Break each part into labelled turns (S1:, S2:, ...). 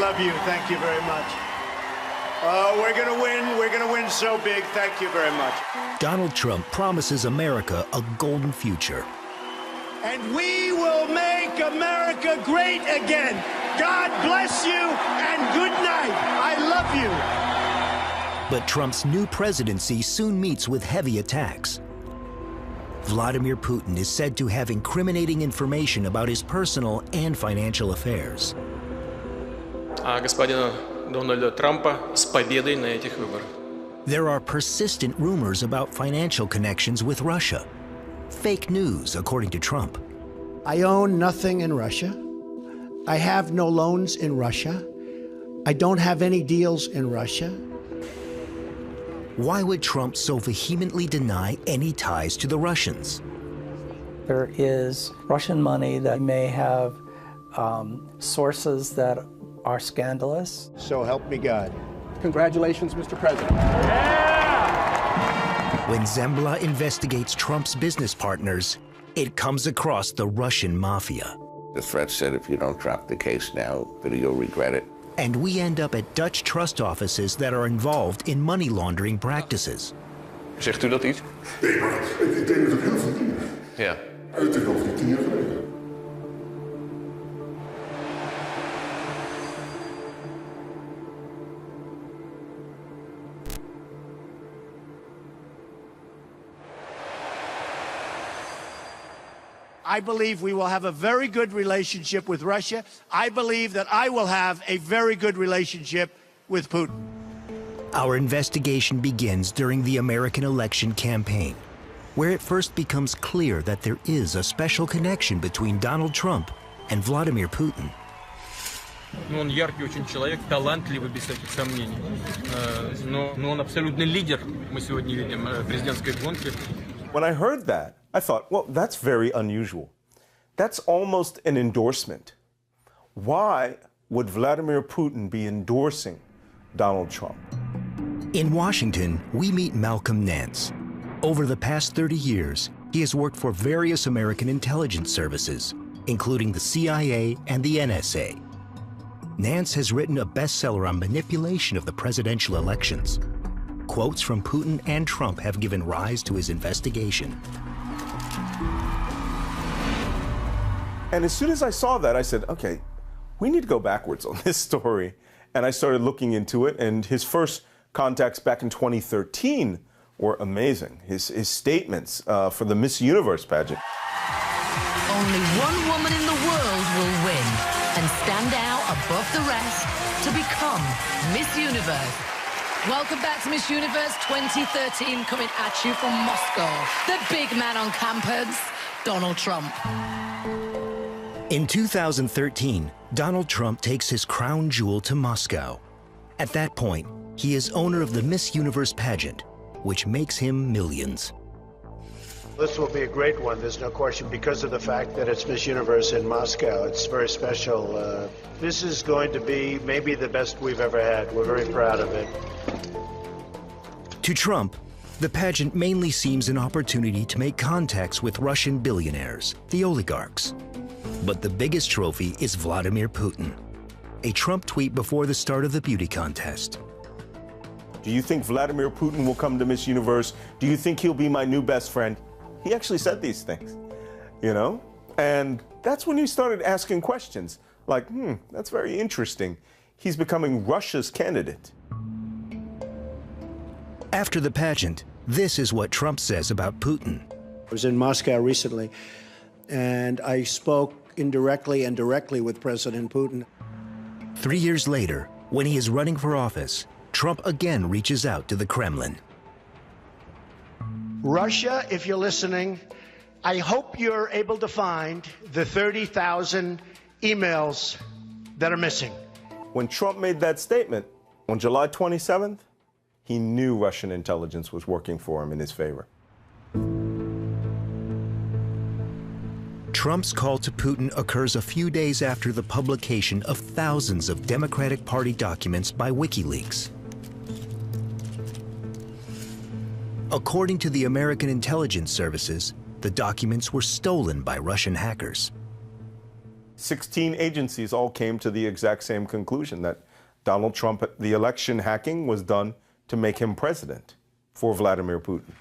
S1: love you. Thank you very much. We're going to win. We're going to win so big. Thank you very much.
S2: Donald Trump promises America a golden future.
S1: And we will make America great again. God bless you and good night. I love you.
S2: But Trump's new presidency soon meets with heavy attacks. Vladimir Putin is said to have incriminating information about his personal and financial affairs.
S3: Господина Дональда Трампа с победой на этих выборах.
S2: There are persistent rumors about financial connections with Russia. Fake news, according to Trump.
S4: I own nothing in Russia. I have no loans in Russia. I don't have any deals in Russia.
S2: Why would Trump so vehemently deny any ties to the Russians?
S5: There is Russian money that may have sources that are scandalous.
S1: So help me God.
S6: Congratulations, Mr. President.
S2: When Zembla investigates Trump's business partners, it comes across the Russian Mafia.
S7: The threat said if you don't drop the case now, that you'll regret it.
S2: And we end up at Dutch trust offices that are involved in money laundering practices.
S3: Zegt u dat iets?
S8: Nee, maar ik denk dat het heel veel dingen.
S3: Ja.
S8: Het is over 10 jaar geleden.
S1: I believe we will have a very good relationship with Russia. I believe that I will have a very good relationship with Putin.
S2: Our investigation begins during the American election campaign, where it first becomes clear that there is a special connection between Donald Trump and Vladimir Putin.
S3: Он яркий очень человек, талантливый, без всяких сомнений. Но он абсолютный лидер, мы сегодня видим, президентской гонки.
S9: When I heard that, I thought, well, that's very unusual. That's almost an endorsement. Why would Vladimir Putin be endorsing Donald Trump?
S2: In Washington, we meet Malcolm Nance. Over the past 30 years, he has worked for various American intelligence services, including the CIA and the NSA. Nance has written a bestseller on manipulation of the presidential elections. Quotes from Putin and Trump have given rise to his investigation.
S9: And as soon as I saw that, I said, okay, we need to go backwards on this story. And I started looking into it, and his first contacts back in 2013 were amazing. His statements for the Miss Universe pageant.
S10: Only one woman in the world will win and stand out above the rest to become Miss Universe. Welcome back to Miss Universe 2013, coming at you from Moscow. The big man on campus, Donald Trump.
S2: In 2013, Donald Trump takes his crown jewel to Moscow. At that point, he is owner of the Miss Universe pageant, which makes him millions.
S1: This will be a great one, there's no question, because of the fact that it's Miss Universe in Moscow. It's very special. This is going to be maybe the best we've ever had. We're very proud of it.
S2: To Trump, the pageant mainly seems an opportunity to make contacts with Russian billionaires, the oligarchs. But the biggest trophy is Vladimir Putin. A Trump tweet before the start of the beauty contest.
S9: Do you think Vladimir Putin will come to Miss Universe? Do you think he'll be my new best friend? He actually said these things, you know? And that's when he started asking questions like, that's very interesting. He's becoming Russia's candidate.
S2: After the pageant, this is what Trump says about Putin.
S4: I was in Moscow recently, and I spoke indirectly and directly with President Putin.
S2: 3 years later, when he is running for office, Trump again reaches out to the Kremlin.
S1: Russia, if you're listening, I hope you're able to find the 30,000 emails that are missing.
S9: When Trump made that statement on July 27th, he knew Russian intelligence was working for him in his favor.
S2: Trump's call to Putin occurs a few days after the publication of thousands of Democratic Party documents by WikiLeaks. According to the American intelligence services, the documents were stolen by Russian hackers.
S9: 16 agencies all came to the exact same conclusion that Donald Trump, the election hacking was done to make him president for Vladimir Putin.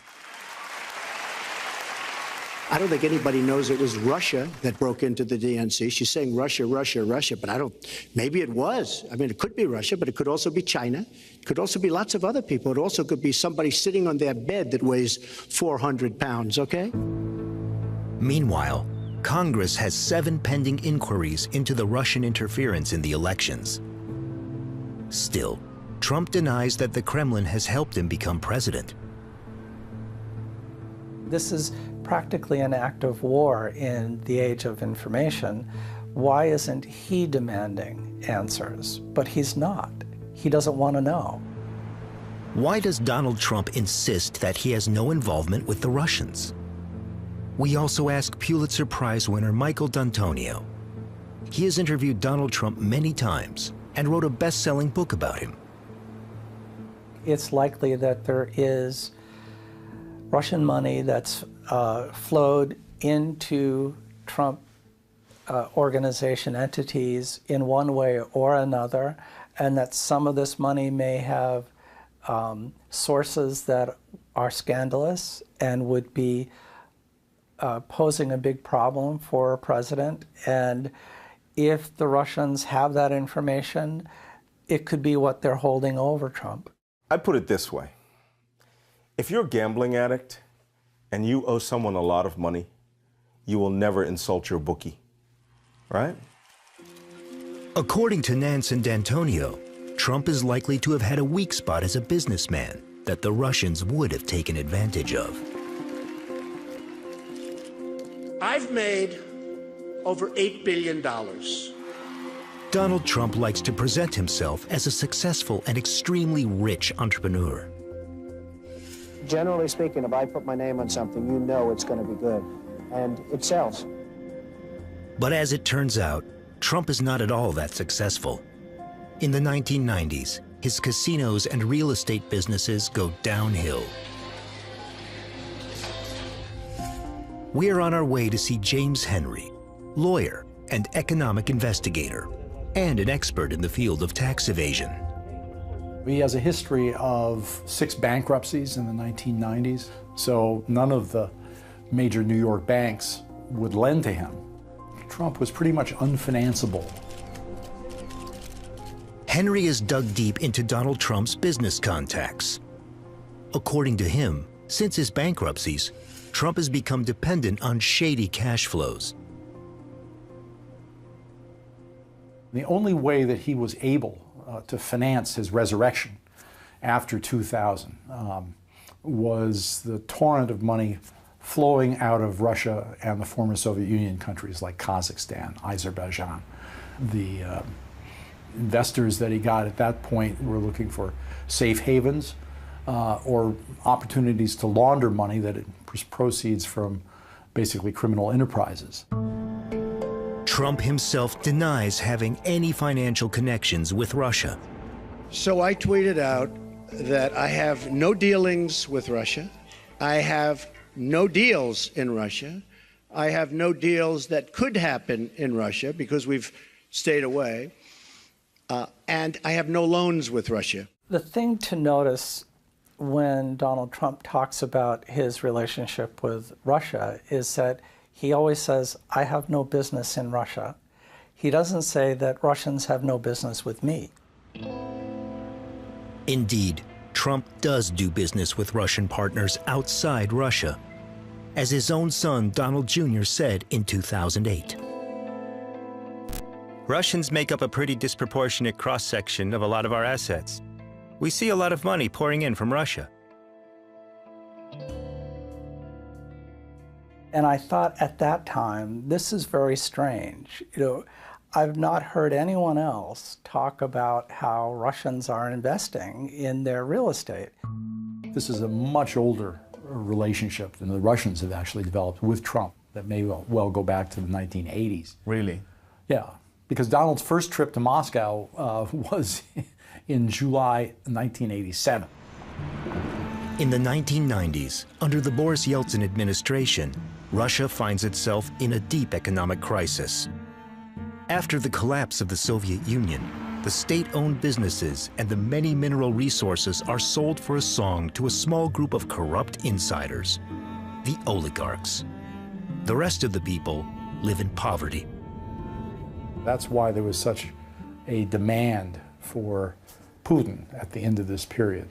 S4: I don't think anybody knows it was Russia that broke into the DNC. She's saying Russia, Russia, Russia, but maybe it was. I mean, it could be Russia, but it could also be China. It could also be lots of other people. It also could be somebody sitting on their bed that weighs 400 pounds, okay?
S2: Meanwhile, Congress has 7 pending inquiries into the Russian interference in the elections. Still, Trump denies that the Kremlin has helped him become president.
S5: This is practically an act of war in the age of information. Why isn't he demanding answers? But he's not. He doesn't want to know.
S2: Why does Donald Trump insist that he has no involvement with the Russians? We also ask Pulitzer Prize winner Michael D'Antonio. He has interviewed Donald Trump many times and wrote a best-selling book about him.
S5: It's likely that there is Russian money that's flowed into Trump organization entities in one way or another, and that some of this money may have sources that are scandalous and would be posing a big problem for a president. And if the Russians have that information, it could be what they're holding over Trump.
S9: I put it this way. If you're a gambling addict and you owe someone a lot of money, you will never insult your bookie, right?
S2: According to Nance and D'Antonio, Trump is likely to have had a weak spot as a businessman that the Russians would have taken advantage of.
S4: I've made over $8 billion.
S2: Donald Trump likes to present himself as a successful and extremely rich entrepreneur.
S11: Generally speaking, if I put my name on something, you know it's going to be good, and it sells.
S2: But as it turns out, Trump is not at all that successful. In the 1990s, his casinos and real estate businesses go downhill. We are on our way to see James Henry, lawyer and economic investigator, and an expert in the field of tax evasion.
S12: He has a history of 6 bankruptcies in the 1990s, so none of the major New York banks would lend to him. Trump was pretty much unfinanceable.
S2: Henry is dug deep into Donald Trump's business contacts. According to him, since his bankruptcies, Trump has become dependent on shady cash flows.
S12: The only way that he was able to finance his resurrection after 2000 was the torrent of money flowing out of Russia and the former Soviet Union countries like Kazakhstan, Azerbaijan. The investors that he got at that point were looking for safe havens or opportunities to launder money that proceeds from basically criminal enterprises.
S2: Trump himself denies having any financial connections with Russia.
S4: So I tweeted out that I have no dealings with Russia. I have no deals in Russia. I have no deals that could happen in Russia because we've stayed away. And I have no loans with Russia.
S5: The thing to notice when Donald Trump talks about his relationship with Russia is that he always says, I have no business in Russia. He doesn't say that Russians have no business with me.
S2: Indeed, Trump does do business with Russian partners outside Russia, as his own son, Donald Jr., said in 2008.
S13: Russians make up a pretty disproportionate cross-section of a lot of our assets. We see a lot of money pouring in from Russia.
S5: And I thought at that time, this is very strange. I've not heard anyone else talk about how Russians are investing in their real estate.
S12: This is a much older relationship than the Russians have actually developed with Trump that may well go back to the 1980s.
S9: Really?
S12: Yeah, because Donald's first trip to Moscow was in July 1987.
S2: In the 1990s, under the Boris Yeltsin administration, Russia finds itself in a deep economic crisis. After the collapse of the Soviet Union, the state-owned businesses and the many mineral resources are sold for a song to a small group of corrupt insiders, the oligarchs. The rest of the people live in poverty.
S12: That's why there was such a demand for Putin at the end of this period.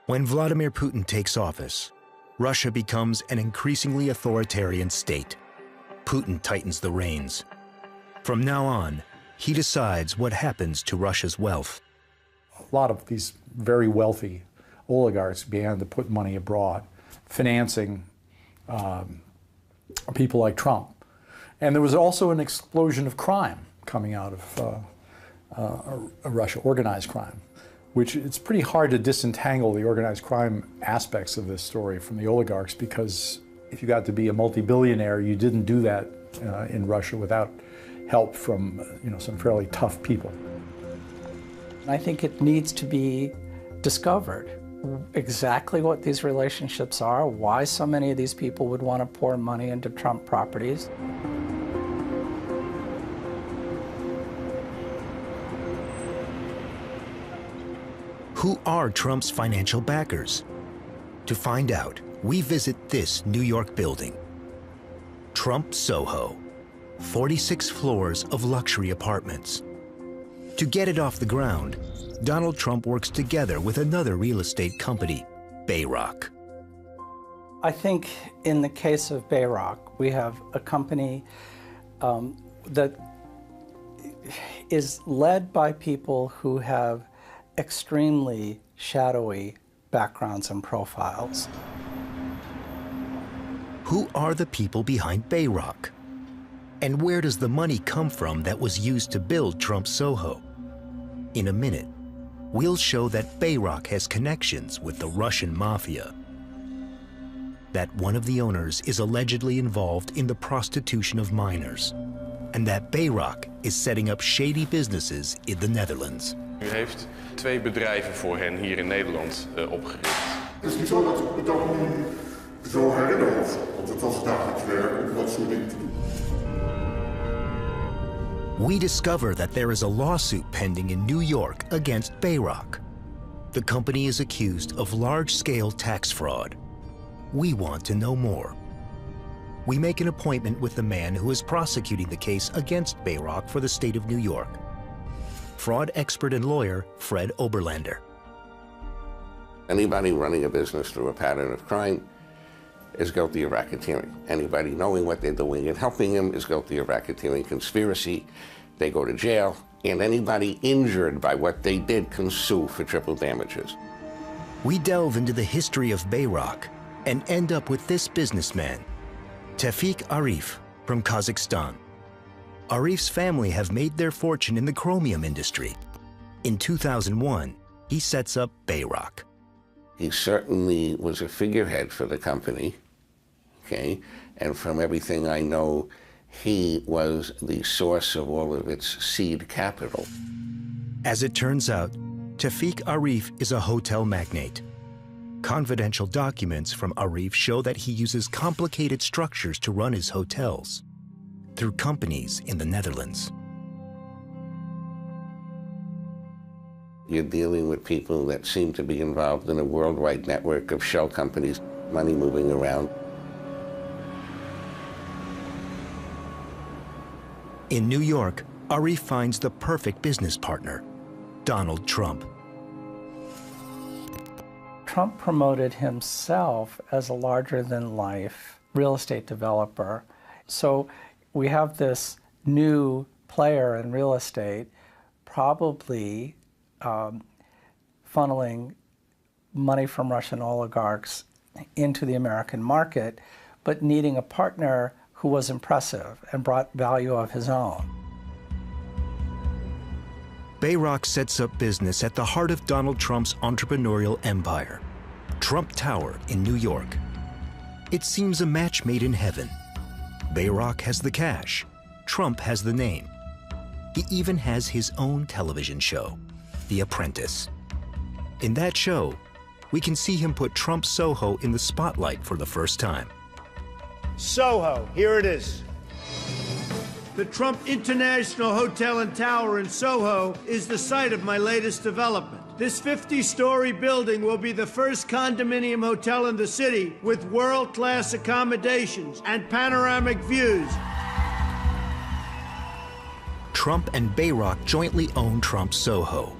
S2: When Vladimir Putin takes office, Russia becomes an increasingly authoritarian state. Putin tightens the reins. From now on, he decides what happens to Russia's wealth.
S12: A lot of these very wealthy oligarchs began to put money abroad, financing people like Trump. And there was also an explosion of crime coming out of Russia, organized crime, which it's pretty hard to disentangle the organized crime aspects of this story from the oligarchs, because if you got to be a multi-billionaire, you didn't do that in Russia without help from some fairly tough people.
S5: I think it needs to be discovered exactly what these relationships are, why so many of these people would want to pour money into Trump properties.
S2: Who are Trump's financial backers? To find out, we visit this New York building. Trump Soho, 46 floors of luxury apartments. To get it off the ground, Donald Trump works together with another real estate company, Bayrock.
S5: I think in the case of Bayrock, we have a company that is led by people who have extremely shadowy backgrounds and profiles.
S2: Who are the people behind Bayrock? And where does the money come from that was used to build Trump Soho? In a minute, we'll show that Bayrock has connections with the Russian Mafia, that one of the owners is allegedly involved in the prostitution of minors, and that Bayrock is setting up shady businesses in the Netherlands.
S14: U heeft 2 bedrijven voor hen hier in Nederland opgericht.
S8: Het is niet zo dat ik dat nu zo herinner, want het was dagelijks werk om dat soort dingen te doen.
S2: We discover that there is a lawsuit pending in New York against Bayrock. The company is accused of large-scale tax fraud. We want to know more. We make an appointment with the man who is prosecuting the case against Bayrock for the state of New York. Fraud expert and lawyer Fred Oberlander.
S7: Anybody running a business through a pattern of crime is guilty of racketeering. Anybody knowing what they're doing and helping them is guilty of racketeering. Conspiracy, they go to jail. And anybody injured by what they did can sue for triple damages.
S2: We delve into the history of Bayrock and end up with this businessman, Tevfik Arif from Kazakhstan. Arif's family have made their fortune in the chromium industry. In 2001, he sets up Bayrock.
S7: He certainly was a figurehead for the company, okay? And from everything I know, he was the source of all of its seed capital.
S2: As it turns out, Tevfik Arif is a hotel magnate. Confidential documents from Arif show that he uses complicated structures to run his hotels through companies in the Netherlands.
S7: You're dealing with people that seem to be involved in a worldwide network of shell companies, money moving around.
S2: In New York, Arif finds the perfect business partner, Donald Trump.
S5: Trump promoted himself as a larger-than-life real estate developer. So we have this new player in real estate probably funneling money from Russian oligarchs into the American market, but needing a partner who was impressive and brought value of his own.
S2: Bayrock sets up business at the heart of Donald Trump's entrepreneurial empire, Trump Tower in New York. It seems a match made in heaven. Bayrock has the cash, Trump has the name. He even has his own television show, The Apprentice. In that show, we can see him put Trump Soho in the spotlight for the first time.
S1: Soho, here it is.
S4: The Trump International Hotel and Tower in Soho is the site of my latest development. This 50-story building will be the first condominium hotel in the city with world-class accommodations and panoramic views.
S2: Trump and Bayrock jointly own Trump Soho.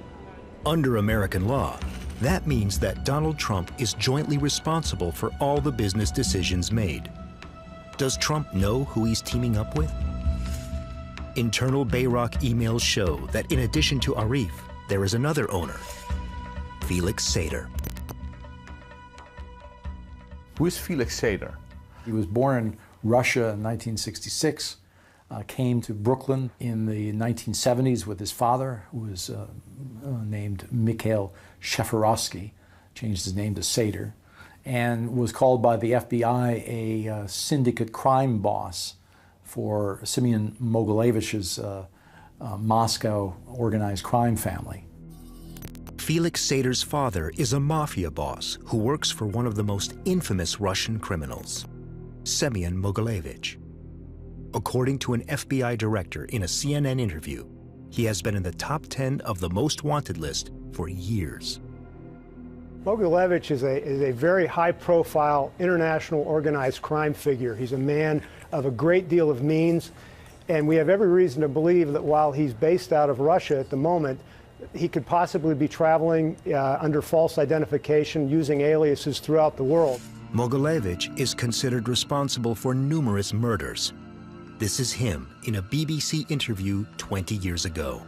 S2: Under American law, that means that Donald Trump is jointly responsible for all the business decisions made. Does Trump know who he's teaming up with? Internal Bayrock emails show that in addition to Arif, there is another owner, Felix Sater.
S12: Who is Felix Sater? He was born in Russia in 1966, came to Brooklyn in the 1970s with his father, who was named Mikhail Sheferovsky, changed his name to Sater, and was called by the FBI a syndicate crime boss for Simeon Mogilevich's Moscow organized crime family.
S2: Felix Sater's father is a mafia boss who works for one of the most infamous Russian criminals, Semyon Mogilevich. According to an FBI director in a CNN interview, he has been in the top 10 of the most wanted list for years.
S15: Mogilevich is a very high-profile international organized crime figure. He's a man of a great deal of means, and we have every reason to believe that while he's based out of Russia at the moment, he could possibly be traveling under false identification using aliases throughout the world.
S2: Mogilevich is considered responsible for numerous murders. This is him in a BBC interview 20 years ago.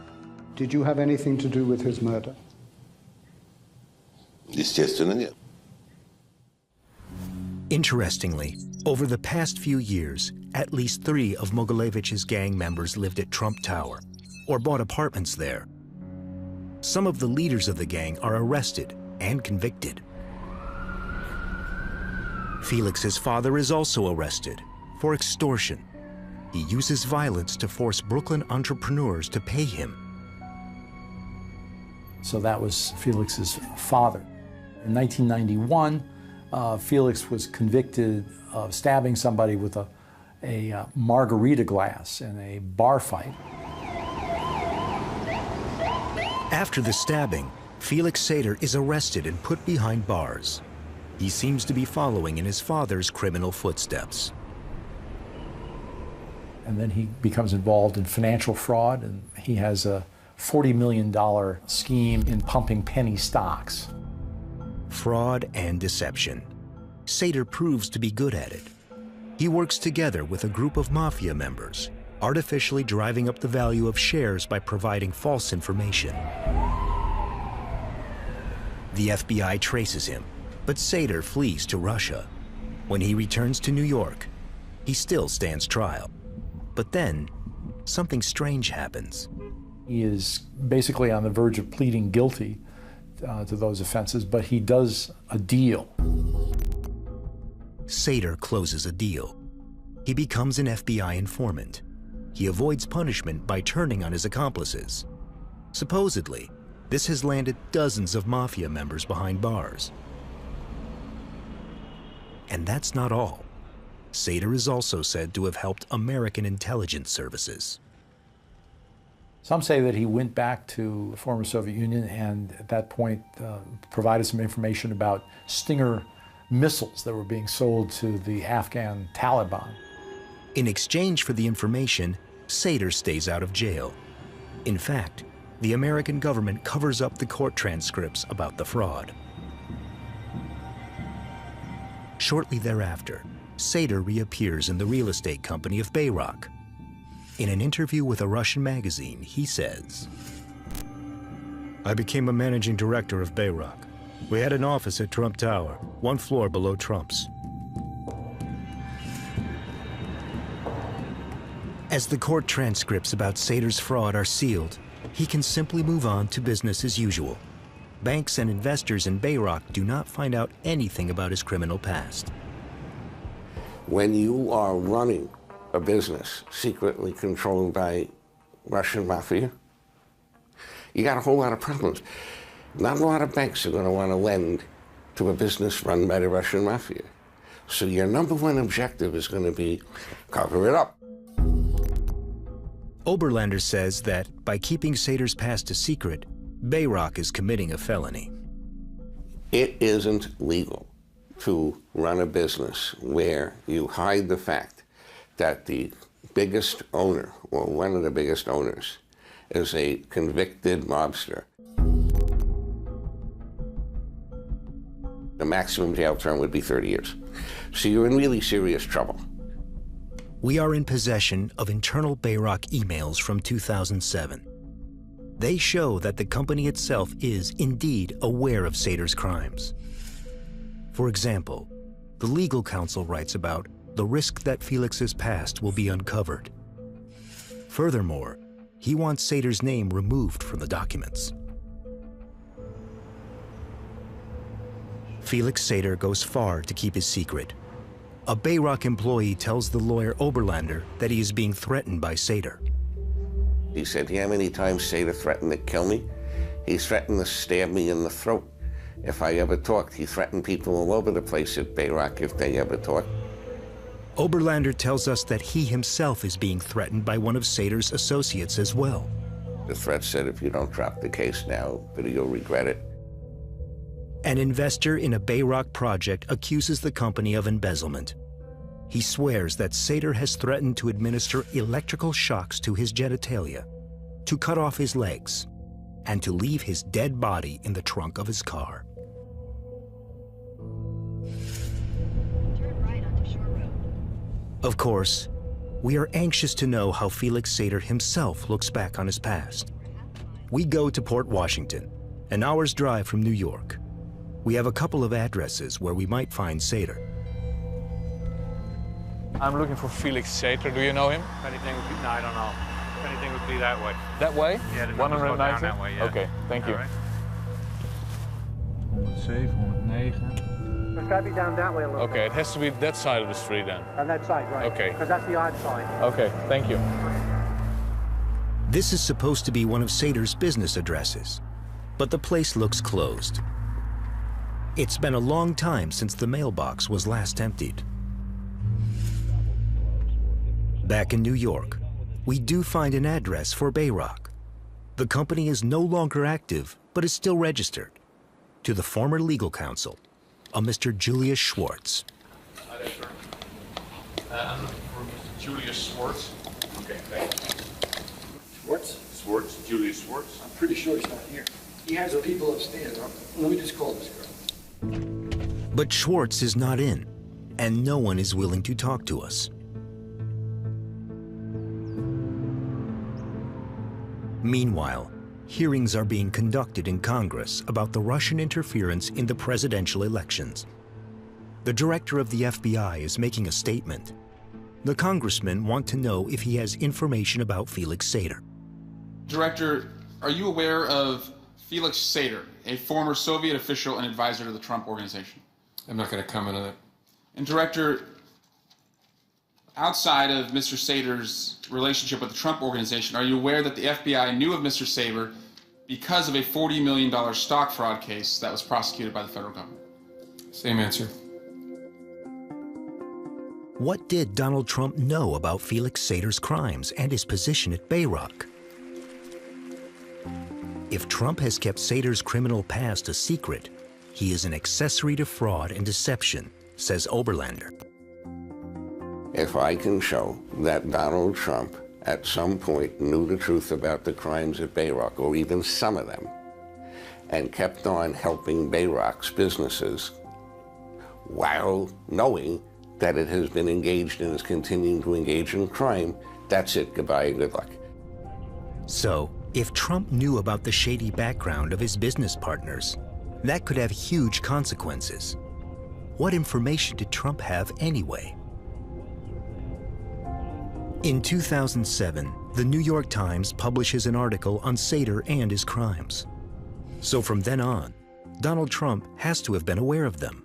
S16: Did you have anything to do with his murder?
S17: Естественно, нет.
S2: Interestingly, over the past few years, at least 3 of Mogilevich's gang members lived at Trump Tower or bought apartments there. Some of the leaders of the gang are arrested and convicted. Felix's father is also arrested for extortion. He uses violence to force Brooklyn entrepreneurs to pay him.
S12: So that was Felix's father. In 1991, Felix was convicted of stabbing somebody with a margarita glass in a bar fight.
S2: After the stabbing, Felix Sater is arrested and put behind bars. He seems to be following in his father's criminal footsteps.
S12: And then he becomes involved in financial fraud, and he has a $40 million scheme in pumping penny stocks.
S2: Fraud and deception. Sater proves to be good at it. He works together with a group of Mafia members, artificially driving up the value of shares by providing false information. The FBI traces him, but Sater flees to Russia. When he returns to New York, he still stands trial. But then, something strange happens.
S12: He is basically on the verge of pleading guilty to those offenses, but he does a deal.
S2: Sater closes a deal. He becomes an FBI informant. He avoids punishment by turning on his accomplices. Supposedly, this has landed dozens of Mafia members behind bars. And that's not all. Sater is also said to have helped American intelligence services.
S12: Some say that he went back to the former Soviet Union and at that point provided some information about Stinger missiles that were being sold to the Afghan Taliban.
S2: In exchange for the information, Sater stays out of jail. In fact, the American government covers up the court transcripts about the fraud. Shortly thereafter, Sater reappears in the real estate company of Bayrock. In an interview with a Russian magazine, he says, "I became a managing director of Bayrock. We had an office at Trump Tower, 1 floor below Trump's. As the court transcripts about Sater's fraud are sealed, he can simply move on to business as usual. Banks and investors in Bayrock do not find out anything about his criminal past."
S7: When you are running a business secretly controlled by Russian Mafia, you got a whole lot of problems. Not a lot of banks are going to want to lend to a business run by the Russian Mafia. So your #1 objective is going to be cover it up.
S2: Oberlander says that by keeping Seder's past a secret, Bayrock is committing a felony.
S7: It isn't legal to run a business where you hide the fact that the biggest owner, or one of the biggest owners, is a convicted mobster. The maximum jail term would be 30 years. So you're in really serious trouble.
S2: We are in possession of internal Bayrock emails from 2007. They show that the company itself is indeed aware of Seder's crimes. For example, the legal counsel writes about the risk that Felix's past will be uncovered. Furthermore, he wants Seder's name removed from the documents. Felix Seder goes far to keep his secret. A Bayrock employee tells the lawyer Oberlander that he is being threatened by Seder.
S7: He said, "You know how many times Seder threatened to kill me? He threatened to stab me in the throat if I ever talked. He threatened people all over the place at Bayrock if they ever talked."
S2: Oberlander tells us that he himself is being threatened by one of Seder's associates as well.
S7: The threat said, "If you don't drop the case now, but you'll regret it."
S2: An investor in a Bayrock project accuses the company of embezzlement. He swears that Seder has threatened to administer electrical shocks to his genitalia, to cut off his legs, and to leave his dead body in the trunk of his car. Of course, we are anxious to know how Felix Seder himself looks back on his past. We go to Port Washington, an hour's drive from New York. We have a couple of addresses where we might find Seder.
S17: I'm looking for Felix Seder. Do you know him?
S18: If anything would be, no, I don't know. If anything would be that way.
S17: That way?
S18: Yeah, the numbers go down
S17: 190?
S18: that way, yeah.
S17: Okay, thank you.
S18: All right.
S17: 107, 109.
S15: It's got to be down that way a little
S17: Okay, it has to be that side of the street then.
S15: On that side, right.
S17: Okay.
S15: Because that's the odd side.
S17: Okay, thank you.
S2: This is supposed to be one of Seder's business addresses, but the place looks closed. It's been a long time since the mailbox was last emptied. Back in New York, we do find an address for Bayrock. The company is no longer active, but is still registered to the former legal counsel, a Mr. Julius Schwartz.
S14: Hi there, sir. I'm looking for Mr. Julius Schwartz. Okay, thank you.
S19: Schwartz?
S14: Schwartz, Julius Schwartz.
S19: I'm pretty sure he's not here. He has people upstairs. Let me just call this girl.
S2: But Schwartz is not in, and no one is willing to talk to us. Meanwhile, hearings are being conducted in Congress about the Russian interference in the presidential elections. The director of the FBI is making a statement. The congressmen want to know if he has information about Felix Seder.
S20: Director, are you aware of Felix Seder, a former Soviet official and advisor to the Trump Organization?
S14: I'm not going to comment on that.
S20: And Director, outside of Mr. Seder's relationship with the Trump Organization, are you aware that the FBI knew of Mr. Seder because of a $40 million stock fraud case that was prosecuted by the federal government?
S14: Same answer.
S2: What did Donald Trump know about Felix Seder's crimes and his position at Bayrock? If Trump has kept Seder's criminal past a secret, he is an accessory to fraud and deception, says Oberlander.
S7: If I can show that Donald Trump at some point knew the truth about the crimes at Bayrock, or even some of them, and kept on helping Bayrock's businesses while knowing that it has been engaged and is continuing to engage in crime, that's it. Goodbye and good luck.
S2: So, if Trump knew about the shady background of his business partners, that could have huge consequences. What information did Trump have anyway? In 2007, the New York Times publishes an article on Seder and his crimes. So from then on, Donald Trump has to have been aware of them.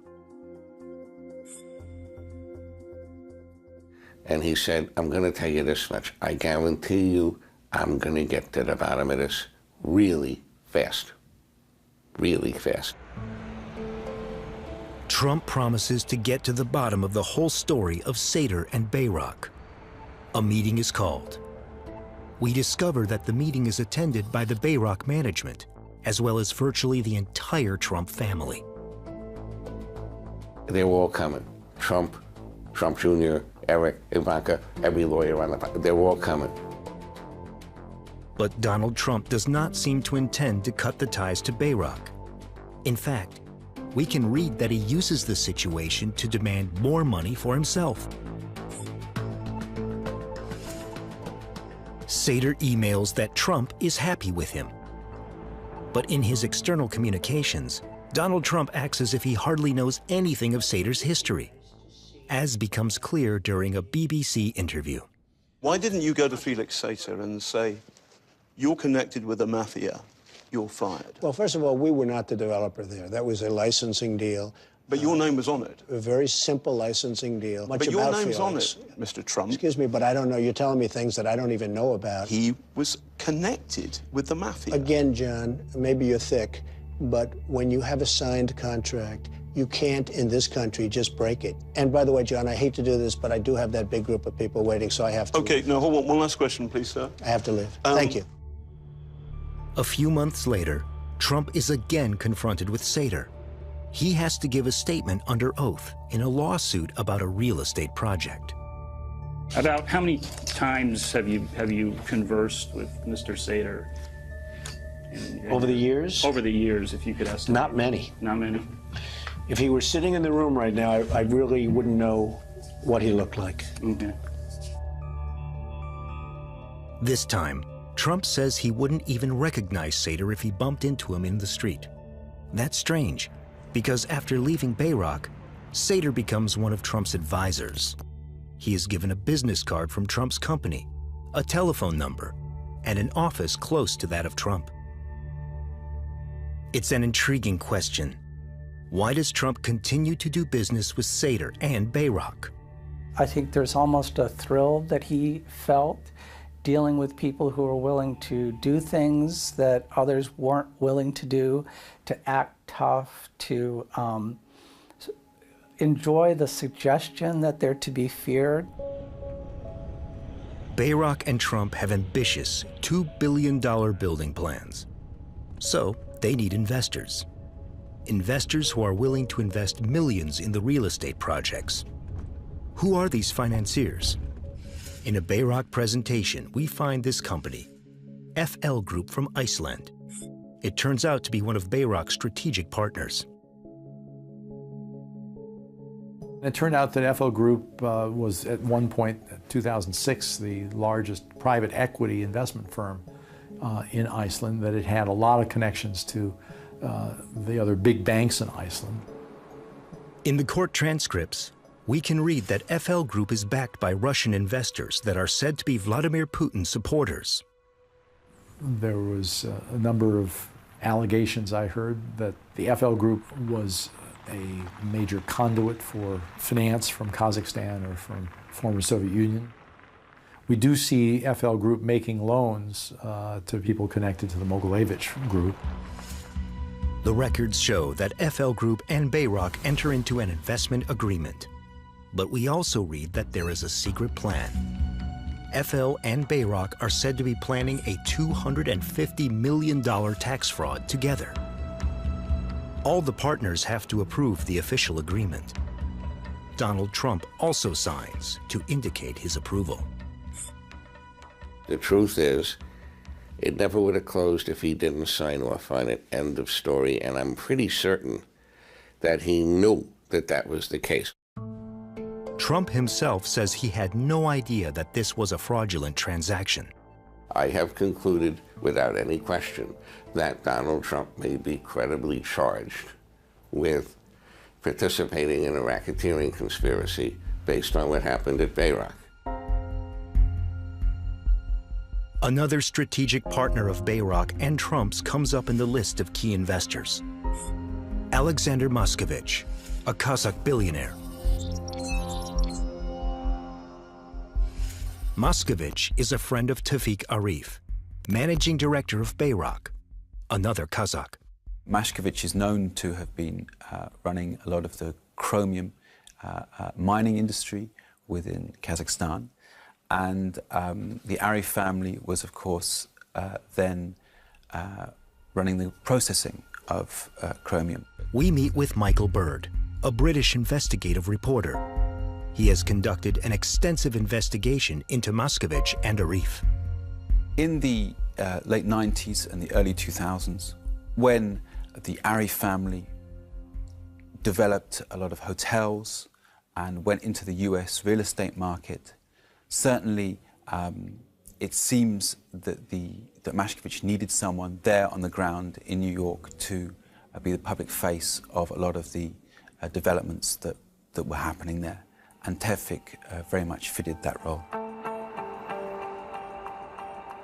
S7: And he said, I'm going to tell you this much. I guarantee you I'm going to get to the bottom of this really fast. Really fast.
S2: Trump promises to get to the bottom of the whole story of Seder and Bayrock. A meeting is called. we discover that the meeting is attended by the Bayrock management, as well as virtually the entire Trump family.
S7: They were all coming. Trump Jr., Eric, Ivanka, every lawyer on the, they were all coming.
S2: But Donald Trump does not seem to intend to cut the ties to Bayrock. In fact, we can read that he uses the situation to demand more money for himself. Sater emails that Trump is happy with him. But in his external communications, Donald Trump acts as if he hardly knows anything of Sater's history, as becomes clear during a BBC interview.
S21: Why didn't you go to Felix Sater and say, you're connected with the Mafia, you're fired?
S4: Well, first of all, we were not the developer there. That was a licensing deal.
S21: But your name was on it.
S4: A very simple licensing deal.
S21: But your name's on it, Mr. Trump.
S4: Excuse me, but I don't know. You're telling me things that I don't even know about.
S21: He was connected with the Mafia.
S4: Again, John, maybe you're thick, but when you have a signed contract, you can't, in this country, just break it. And by the way, John, I hate to do this, but I do have that big group of people waiting, so I have to.
S21: Okay, now hold on. One last question, please, sir.
S4: I have to leave. Thank you.
S2: A few months later, Trump is again confronted with Sater. He has to give a statement under oath in a lawsuit about a real estate project.
S22: About how many times have you conversed with Mr. Sater?
S4: Over the years?
S22: Over the years, if you could estimate.
S4: Not many.
S22: Not many.
S4: If he were sitting in the room right now, I really wouldn't know what he looked like.
S22: Okay.
S2: This time, Trump says he wouldn't even recognize Sater if he bumped into him in the street. That's strange, because after leaving Bayrock, Sater becomes one of Trump's advisors. He is given a business card from Trump's company, a telephone number, and an office close to that of Trump. It's an intriguing question. Why does Trump continue to do business with Sater and Bayrock?
S5: I think there's almost a thrill that he felt dealing with people who are willing to do things that others weren't willing to do, to act tough, to enjoy the suggestion that they're to be feared.
S2: Bayrock and Trump have ambitious $2 billion building plans. So they need investors. Investors who are willing to invest millions in the real estate projects. Who are these financiers? In a Bayrock presentation, we find this company, FL Group from Iceland. It turns out to be one of Bayrock's strategic partners.
S12: It turned out that FL Group was at one point, 2006, the largest private equity investment firm in Iceland, that it had a lot of connections to the other big banks in Iceland.
S2: In the court transcripts, we can read that FL Group is backed by Russian investors that are said to be Vladimir Putin supporters.
S12: There was a number of allegations I heard that the FL Group was a major conduit for finance from Kazakhstan or from former Soviet Union. We do see FL Group making loans to people connected to the Mogilevich Group.
S2: The records show that FL Group and Bayrock enter into an investment agreement. But we also read that there is a secret plan. FL and Bayrock are said to be planning a $250 million tax fraud together. All the partners have to approve the official agreement. Donald Trump also signs to indicate his approval.
S7: The truth is, it never would have closed if he didn't sign off on it, end of story, and I'm pretty certain that he knew that that was the case.
S2: Trump himself says he had no idea that this was a fraudulent transaction.
S7: I have concluded, without any question, that Donald Trump may be credibly charged with participating in a racketeering conspiracy based on what happened at Bayrock.
S2: Another strategic partner of Bayrock and Trump's comes up in the list of key investors. Alexander Moskovich, a Kazakh billionaire. Moskovich is a friend of Tawfiq Arif, managing director of Bayrock, another Kazakh.
S23: Moskovich is known to have been running a lot of the chromium mining industry within Kazakhstan. And the Arif family was, of course, then running the processing of chromium.
S2: We meet with Michael Bird, a British investigative reporter. He has conducted an extensive investigation into Moscovich and Arif.
S23: In the late 90s and the early 2000s, when the Arif family developed a lot of hotels and went into the US real estate market, certainly it seems that that Mashkevich needed someone there on the ground in New York to be the public face of a lot of the developments that were happening there. And Tevfik very much fitted that role.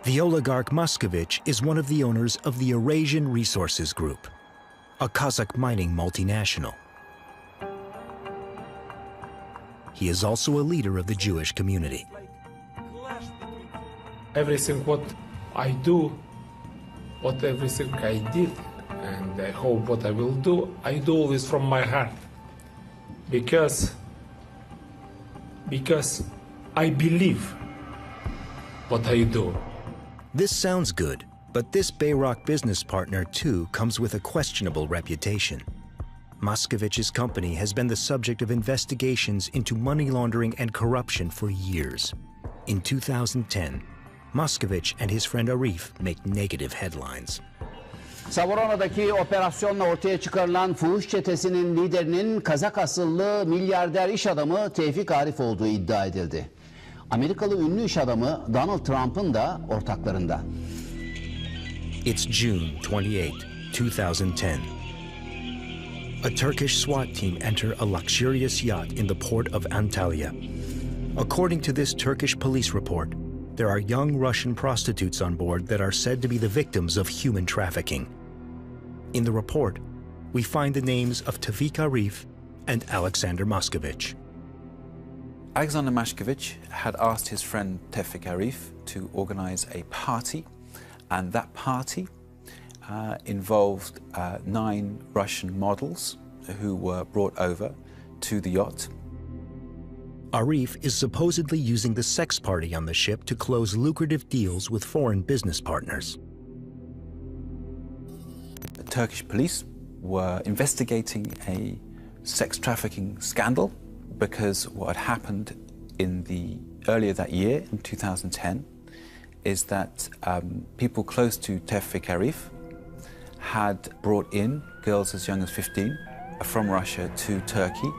S2: The oligarch Moscovich is one of the owners of the Eurasian Resources Group, a Kazakh mining multinational. He is also a leader of the Jewish community.
S3: Everything what I do, everything I did, and I hope what I will do, I do always from my heart. Because I believe what I do.
S2: This sounds good, but this Bayrock business partner too comes with a questionable reputation. Moscovich's company has been the subject of investigations into money laundering and corruption for years. In 2010, Moscovich and his friend Arif make negative headlines.
S6: Savorona'daki operasyonla ortaya çıkarılan fuhuş çetesinin liderinin Kazak asıllı milyarder iş adamı Tevfik Arif olduğu iddia edildi. Amerikalı ünlü iş adamı Donald Trump'ın da ortaklarında.
S2: It's June 28, 2010. A Turkish SWAT team enter a luxurious yacht in the port of Antalya. According to this Turkish police report, there are young Russian prostitutes on board that are said to be the victims of human trafficking. In the report, we find the names of Tevfik Arif and Alexander Moscovich.
S23: Alexander Mashkevich had asked his friend Tevfik Arif to organize a party, and that party involved 9 Russian models who were brought over to the yacht.
S2: Arif is supposedly using the sex party on the ship to close lucrative deals with foreign business partners.
S23: The Turkish police were investigating a sex trafficking scandal because what had happened earlier that year, in 2010, is that people close to Tevfik Arif had brought in girls as young as 15 from Russia to Turkey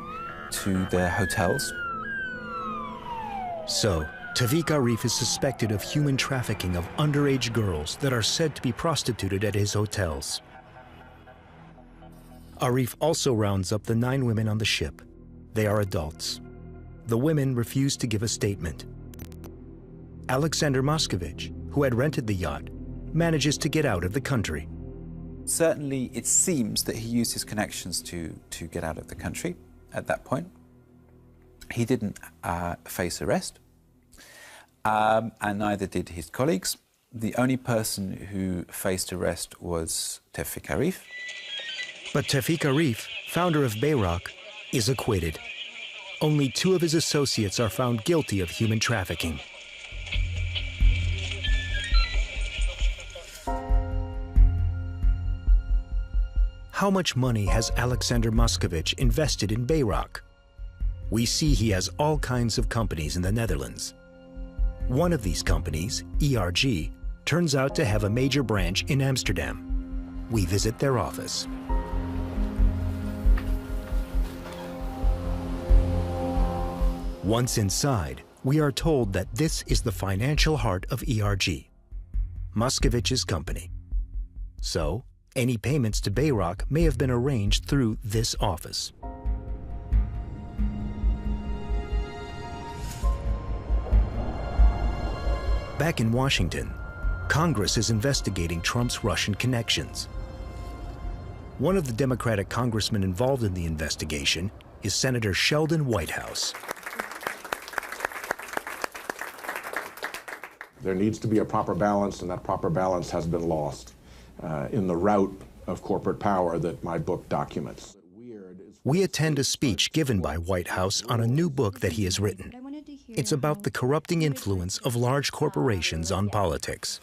S23: to their hotels.
S2: So, Tevfik Arif is suspected of human trafficking of underage girls that are said to be prostituted at his hotels. Arif also rounds up the 9 women on the ship. They are adults. The women refuse to give a statement. Alexander Moscovich, who had rented the yacht, manages to get out of the country.
S23: Certainly, it seems that he used his connections to get out of the country at that point. He didn't face arrest, and neither did his colleagues. The only person who faced arrest was Tevfik Arif.
S2: But Tevfik Arif, founder of Bayrock, is acquitted. Only 2 of his associates are found guilty of human trafficking. How much money has Alexander Moscovich invested in Bayrock? We see he has all kinds of companies in the Netherlands. One of these companies, ERG, turns out to have a major branch in Amsterdam. We visit their office. Once inside, we are told that this is the financial heart of ERG, Moscovich's company. So, any payments to Bayrock may have been arranged through this office. Back in Washington, Congress is investigating Trump's Russian connections. One of the Democratic congressmen involved in the investigation is Senator Sheldon Whitehouse.
S10: There needs to be a proper balance, and that proper balance has been lost in the rout of corporate power that my book documents.
S2: We attend a speech given by Whitehouse on a new book that he has written. It's about the corrupting influence of large corporations on politics.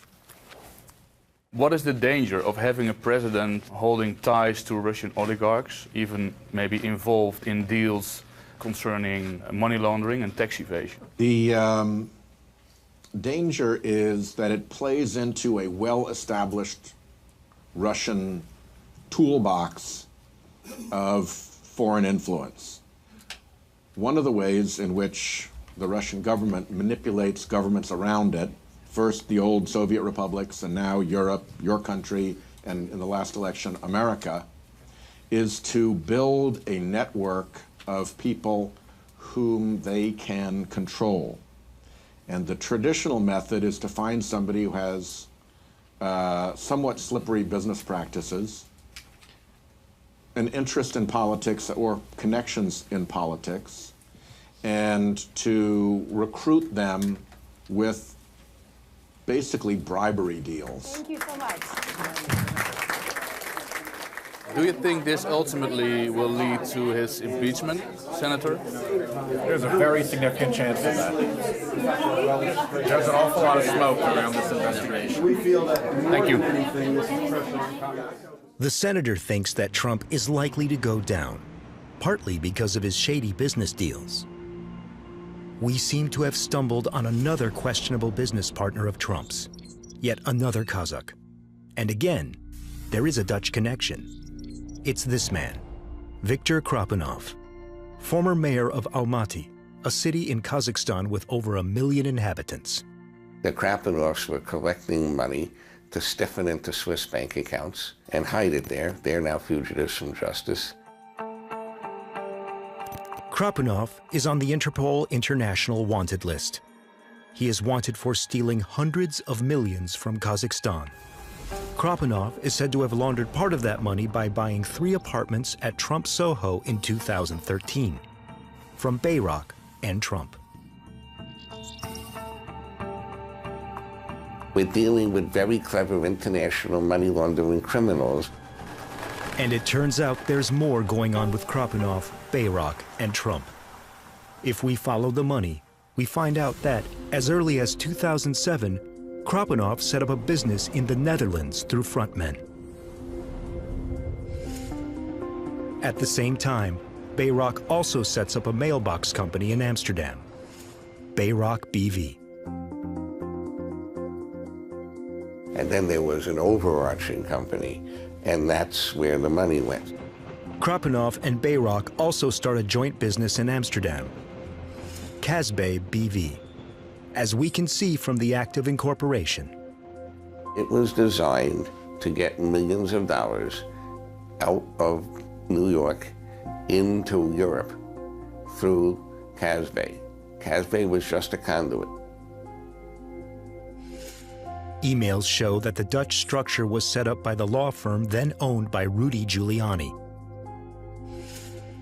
S17: What is the danger of having a president holding ties to Russian oligarchs, even maybe involved in deals concerning money laundering and tax evasion?
S10: The danger is that it plays into a well-established Russian toolbox of foreign influence. One of the ways in which the Russian government manipulates governments around it, first the old Soviet republics and now Europe, your country, and in the last election, America, is to build a network of people whom they can control. And the traditional method is to find somebody who has somewhat slippery business practices, an interest in politics or connections in politics, and to recruit them with basically bribery deals.
S9: Thank you so much.
S17: Do you think this ultimately will lead to his impeachment, Senator?
S11: There's a very significant chance of that. There's an awful lot of smoke around this investigation. Thank you.
S2: The senator thinks that Trump is likely to go down, partly because of his shady business deals. We seem to have stumbled on another questionable business partner of Trump's, yet another Kazakh. And again, there is a Dutch connection. It's this man, Viktor Krapunov, former mayor of Almaty, a city in Kazakhstan with over 1 million inhabitants.
S7: The Krapunovs were collecting money to stiffen into Swiss bank accounts and hide it there. They're now fugitives from justice.
S2: Krapunov is on the Interpol International Wanted List. He is wanted for stealing hundreds of millions from Kazakhstan. Krapunov is said to have laundered part of that money by buying 3 apartments at Trump Soho in 2013 from Bayrock and Trump.
S7: We're dealing with very clever international money laundering criminals.
S2: And it turns out there's more going on with Krapunov, Bayrock, and Trump. If we follow the money, we find out that, as early as 2007, Krapunov set up a business in the Netherlands through frontmen. At the same time, Bayrock also sets up a mailbox company in Amsterdam, Bayrock BV.
S7: And then there was an overarching company, and that's where the money went.
S2: Krapunov and Bayrock also start a joint business in Amsterdam, Chabad BV, as we can see from the act of incorporation.
S7: It was designed to get millions of dollars out of New York into Europe through Chabad. Chabad was just a conduit.
S2: Emails show that the Dutch structure was set up by the law firm then owned by Rudy Giuliani.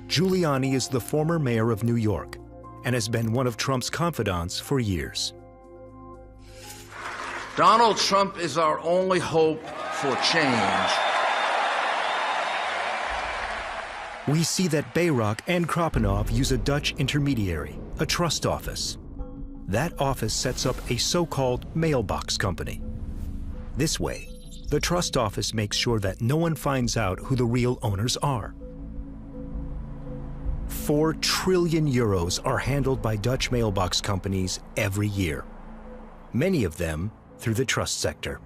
S2: Giuliani is the former mayor of New York and has been one of Trump's confidants for years.
S13: Donald Trump is our only hope for change.
S2: We see that Bayrock and Krapunov use a Dutch intermediary, a trust office. That office sets up a so-called mailbox company. This way, the trust office makes sure that no one finds out who the real owners are. 4 trillion euros are handled by Dutch mailbox companies every year, many of them through the trust sector.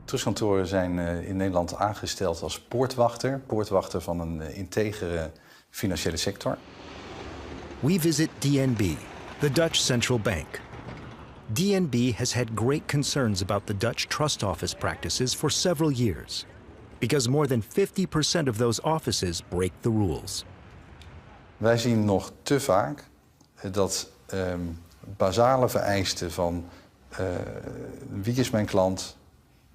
S24: Trustkantoren zijn in Nederland aangesteld als poortwachter van een integere financiële sector.
S2: We visit DNB, the Dutch central bank. DNB has had great concerns about the Dutch trust office practices for several years, because more than 50% of those offices break the rules.
S24: Wij zien nog te vaak dat basale vereisten van wie is mijn klant,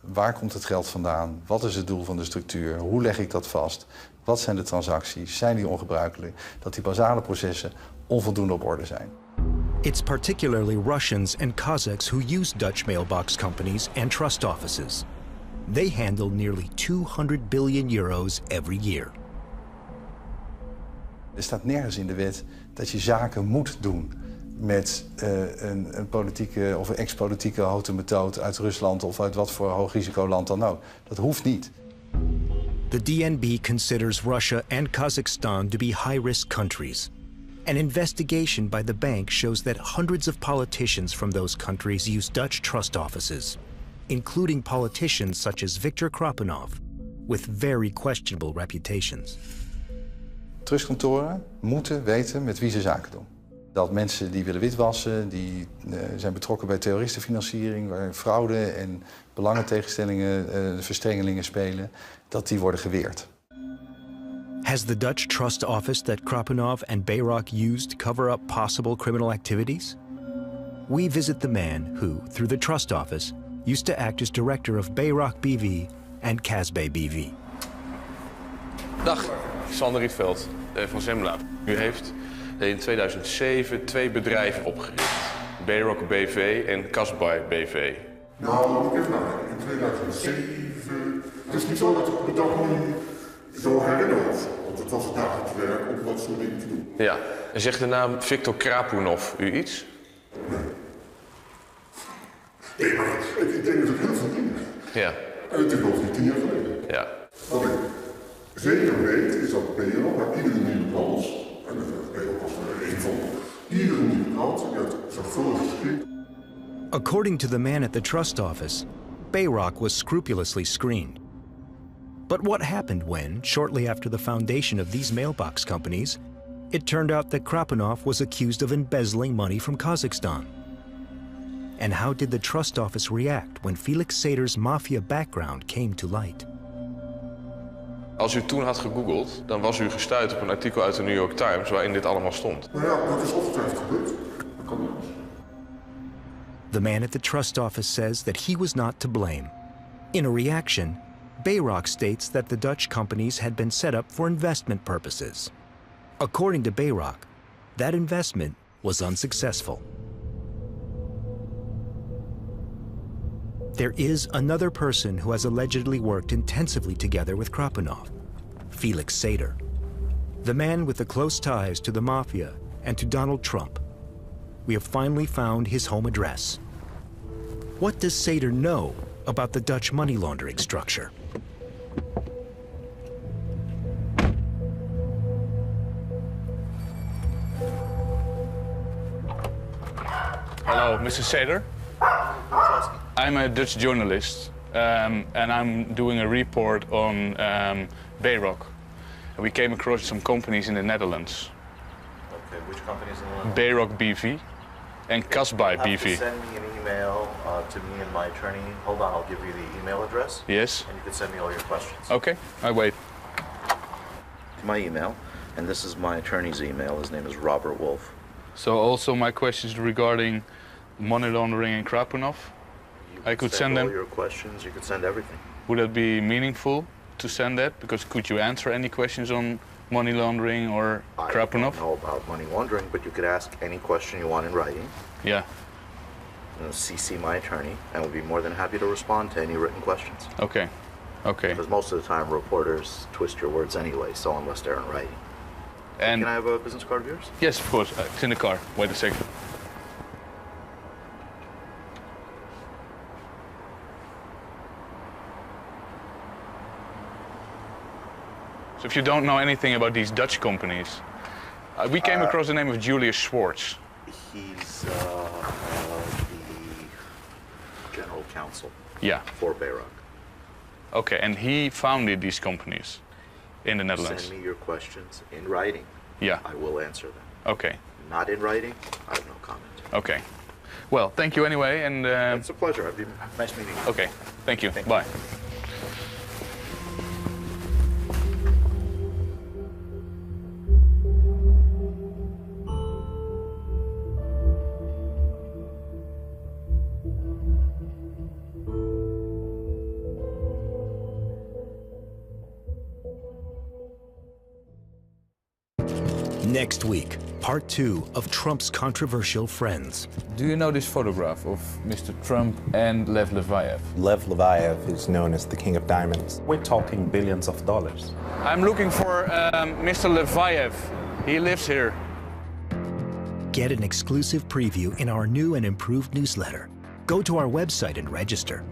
S24: waar komt het geld vandaan, wat is het doel van de structuur, hoe leg ik dat vast, wat zijn de transacties, zijn die ongebruikelijk, dat die basale processen onvoldoende op orde zijn.
S2: It's particularly Russians and Kazakhs who use Dutch mailbox companies and trust offices. They handle nearly 200 billion euros every year.
S24: Er staat nergens in de wet dat je zaken moet doen met een politieke of een ex-politieke haute methode uit Rusland of uit wat voor hoogrisicoland dan ook. Dat hoeft niet.
S2: The DNB considers Russia and Kazakhstan to be high-risk countries. An investigation by the bank shows that hundreds of politicians from those countries use Dutch trust offices, including politicians such as Viktor Krapunov, with very questionable reputations.
S24: Trustkantoren moeten weten met wie ze zaken doen. Dat mensen die willen witwassen, die zijn betrokken bij terroristenfinanciering, waar fraude en belangentegenstellingen, verstrengelingen spelen, dat die worden geweerd.
S2: Has the Dutch trust office that Krapunov and Bayrak used to cover up possible criminal activities? We visit the man who, through the trust office, used to act as director of Bayrak BV and Casbah BV.
S1: Dag, Sander Rietveld van Zembla. U heeft in 2007 2 bedrijven opgericht. Bayrak BV en Casbah BV.
S8: Nou, ik heb in 2007... Het is niet zo dat ik me dat nu zo herinner, want het was het dagelijks werk om dat soort dingen te doen.
S1: Ja, en zegt de naam Viktor Krapunov u iets?
S8: Nee, maar ik denk dat ik heel veel dingen.
S1: Ja.
S8: En het is nog 10 jaar geleden.
S1: Ja.
S8: Wat ik zeker weet is dat Bayrak bij iedere nieuwe kans, en Bayrak was er één van, iedere nieuwe kans werd zorgvuldig geschikt.
S2: According to the man at the trust office, Bayrak was scrupulously screened. But what happened when, shortly after the foundation of these mailbox companies, it turned out that Krapunov was accused of embezzling money from Kazakhstan? And how did the trust office react when Felix Sater's Mafia background came to light?
S1: Als u toen had gegoogeld, dan was u gestuurd op een artikel uit de New York Times waarin dit allemaal stond.
S8: Nou ja, dat is ongetwijfeld gebeurd. Dat kan niet.
S2: The man at the trust office says that he was not to blame. In a reaction, Bayrak states that the Dutch companies had been set up for investment purposes. According to Bayrak, that investment was unsuccessful. There is another person who has allegedly worked intensively together with Krapunov, Felix Sater, the man with the close ties to the Mafia and to Donald Trump. We have finally found his home address. What does Sater know about the Dutch money laundering structure?
S17: Hello, Mr. Sater. I'm a Dutch journalist, and I'm doing a report on Bayrak. We came across some companies in the Netherlands.
S9: Okay, which companies in the Netherlands?
S17: Bayrak BV and Casbah BV.
S9: You have to send me an email to me and my attorney. Hold on, I'll give you the email address.
S17: Yes.
S9: And you can send me all your questions.
S17: Okay, I wait.
S9: My email, and this is my attorney's email. His name is Robert Wolf.
S17: So also my questions regarding money laundering and Krapunov? I could send them.
S9: All your questions. You could send everything.
S17: Would that be meaningful to send that? Because could you answer any questions on money laundering or Krapunov?
S9: I don't know about money laundering, but you could ask any question you want in writing.
S17: Yeah.
S9: CC my attorney, and we'll be more than happy to respond to any written questions.
S17: Okay. Okay.
S9: Because most of the time reporters twist your words anyway, so unless they're in writing.
S17: And
S9: can I have a business card of yours?
S17: Yes, of course. It's in the car. Wait a second. So if you don't know anything about these Dutch companies, we came across the name of Julius Schwartz.
S9: He's the general counsel.
S17: Yeah.
S9: For Bayrak.
S17: Okay, and he founded these companies in the Netherlands.
S9: Send me your questions in writing.
S17: Yeah.
S9: I will answer them.
S17: Okay.
S9: Not in writing, I have no comment.
S17: Okay. Well, thank you anyway, and...
S9: It's a pleasure. Nice meeting you.
S17: Okay, thank you. Bye.
S2: Next week, part 2 of Trump's controversial friends.
S17: Do you know this photograph of Mr. Trump and Lev Leviev?
S16: Lev Leviev is known as the King of Diamonds. We're talking billions of dollars.
S17: I'm looking for Mr. Leviev. He lives here.
S2: Get an exclusive preview in our new and improved newsletter. Go to our website and register.